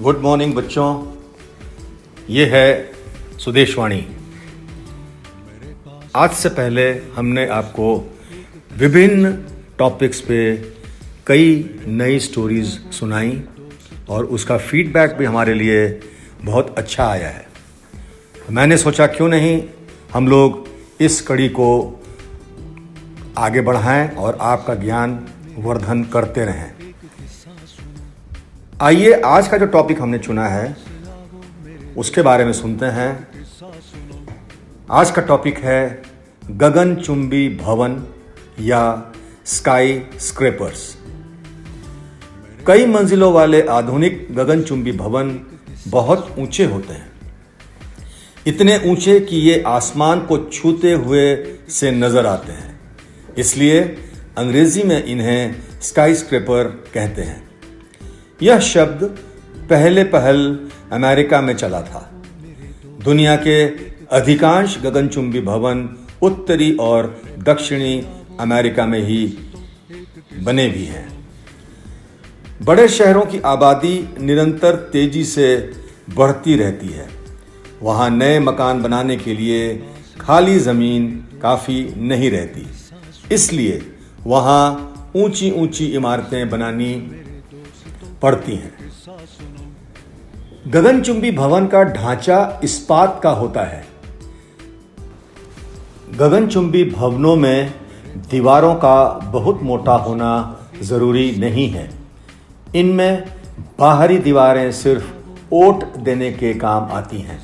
Good morning बच्चों, ये है सुदेशवाणी। आज से पहले हमने आपको विभिन्न टॉपिक्स पे कई नई स्टोरीज सुनाई और उसका फीडबैक भी हमारे लिए बहुत अच्छा आया है। मैंने सोचा क्यों नहीं हम लोग इस कड़ी को आगे बढ़ाएं और आपका ज्ञान वर्धन करते रहें। आइए आज का जो टॉपिक हमने चुना है उसके बारे में सुनते हैं। आज का टॉपिक है गगनचुंबी भवन या स्काई स्क्रैपर्स। कई मंजिलों वाले आधुनिक गगनचुंबी भवन बहुत ऊंचे होते हैं, इतने ऊंचे कि ये आसमान को छूते हुए से नजर आते हैं। इसलिए अंग्रेजी में इन्हें स्काई स्क्रैपर कहते हैं। यह शब्द पहल अमेरिका में चला था। दुनिया के अधिकांश गगनचुंबी भवन उत्तरी और दक्षिणी अमेरिका में ही बने भी हैं। बड़े शहरों की आबादी निरंतर तेजी से बढ़ती रहती है। वहां नए मकान बनाने के लिए खाली जमीन काफी नहीं रहती, इसलिए वहां ऊंची ऊंची इमारतें बनानी पड़ती हैं। गगनचुंबी भवन का ढांचा इस्पात का होता है। गगनचुंबी भवनों में दीवारों का बहुत मोटा होना जरूरी नहीं है। इनमें बाहरी दीवारें सिर्फ ओट देने के काम आती हैं।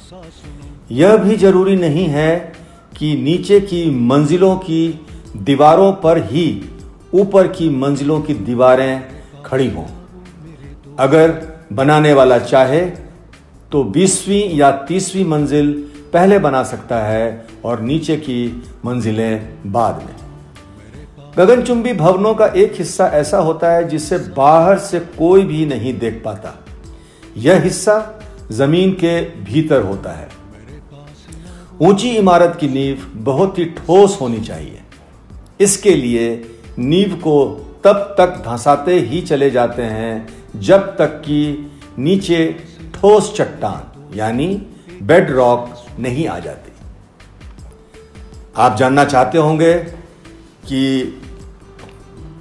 यह भी जरूरी नहीं है कि नीचे की मंजिलों की दीवारों पर ही ऊपर की मंजिलों की दीवारें खड़ी हों। अगर बनाने वाला चाहे तो 20वीं या 30वीं मंजिल पहले बना सकता है और नीचे की मंजिलें बाद में। गगनचुंबी भवनों का एक हिस्सा ऐसा होता है जिसे बाहर से कोई भी नहीं देख पाता। यह हिस्सा जमीन के भीतर होता है। ऊंची इमारत की नींव बहुत ही ठोस होनी चाहिए। इसके लिए नींव को तब तक धंसाते ही चले जाते हैं जब तक कि नीचे ठोस चट्टान यानी बेड रॉक नहीं आ जाती। आप जानना चाहते होंगे कि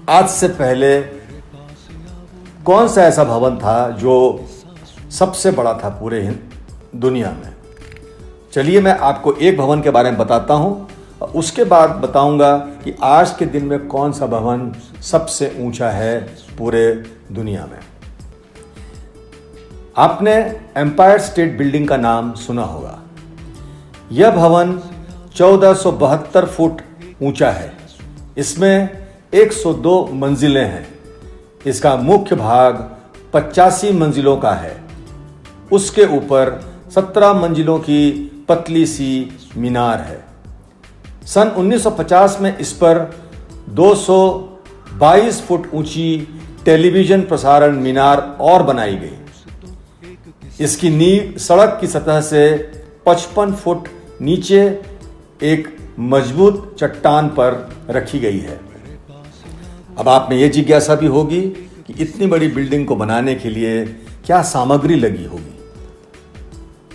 आज से पहले कौन सा ऐसा भवन था जो सबसे बड़ा था पूरे दुनिया में। चलिए मैं आपको एक भवन के बारे में बताता हूं और उसके बाद बताऊंगा कि आज के दिन में कौन सा भवन सबसे ऊंचा है पूरे दुनिया में। आपने एम्पायर स्टेट बिल्डिंग का नाम सुना होगा। यह भवन 1472 फुट ऊंचा है। इसमें 102 मंजिलें हैं। इसका मुख्य भाग 85 मंजिलों का है। उसके ऊपर 17 मंजिलों की पतली सी मीनार है। सन 1950 में इस पर 222 फुट ऊंची टेलीविजन प्रसारण मीनार और बनाई गई। इसकी नींव सड़क की सतह से 55 फुट नीचे एक मजबूत चट्टान पर रखी गई है। अब आप में यह जिज्ञासा भी होगी कि इतनी बड़ी बिल्डिंग को बनाने के लिए क्या सामग्री लगी होगी।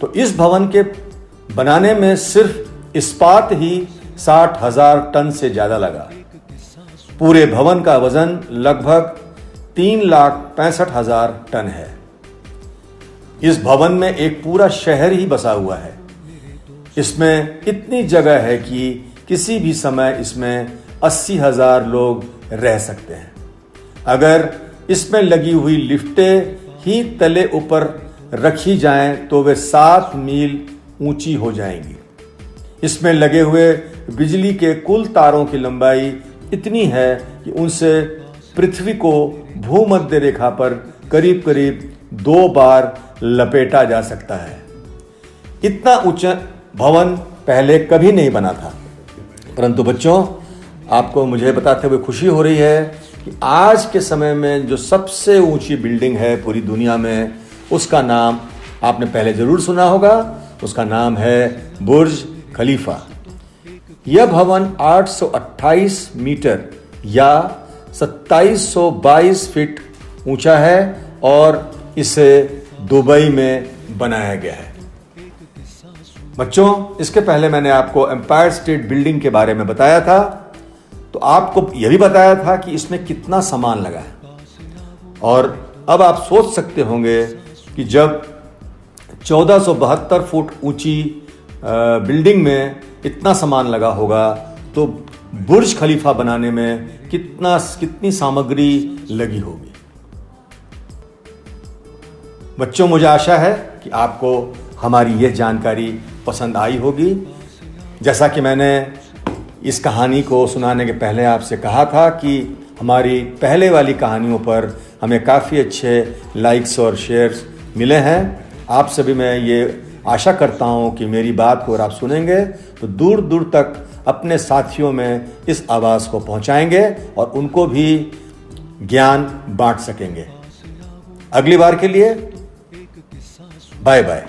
तो इस भवन के बनाने में सिर्फ इस्पात ही 60,000 टन से ज्यादा लगा। पूरे भवन का वजन लगभग 3,65,000 टन है। इस भवन में एक पूरा शहर ही बसा हुआ है। इसमें इतनी जगह है कि किसी भी समय इसमें 80,000 लोग रह सकते हैं। अगर इसमें लगी हुई लिफ्टें ही तले ऊपर रखी जाएं तो वे 7 मील ऊंची हो जाएंगी। इसमें लगे हुए बिजली के कुल तारों की लंबाई इतनी है कि उनसे पृथ्वी को भूमध्य रेखा पर करीब करीब 2 बार लपेटा जा सकता है। इतना ऊंचा भवन पहले कभी नहीं बना था। परंतु बच्चों, आपको मुझे बताते हुए खुशी हो रही है कि आज के समय में जो सबसे ऊंची बिल्डिंग है पूरी दुनिया में, उसका नाम आपने पहले जरूर सुना होगा। उसका नाम है बुर्ज खलीफा। यह भवन 828 मीटर या 2722 फीट ऊंचा है और इसे दुबई में बनाया गया है। बच्चों, इसके पहले मैंने आपको एम्पायर स्टेट बिल्डिंग के बारे में बताया था, तो आपको यह भी बताया था कि इसमें कितना सामान लगा है। और अब आप सोच सकते होंगे कि जब 1472 फुट ऊंची बिल्डिंग में इतना सामान लगा होगा तो बुर्ज खलीफा बनाने में कितनी सामग्री लगी होगी। बच्चों, मुझे आशा है कि आपको हमारी यह जानकारी पसंद आई होगी। जैसा कि मैंने इस कहानी को सुनाने के पहले आपसे कहा था कि हमारी पहले वाली कहानियों पर हमें काफ़ी अच्छे लाइक्स और शेयर्स मिले हैं। आप सभी, मैं ये आशा करता हूँ कि मेरी बात को अगर आप सुनेंगे तो दूर दूर तक अपने साथियों में इस आवाज़ को पहुँचाएंगे और उनको भी ज्ञान बांट सकेंगे। अगली बार के लिए बाय बाय।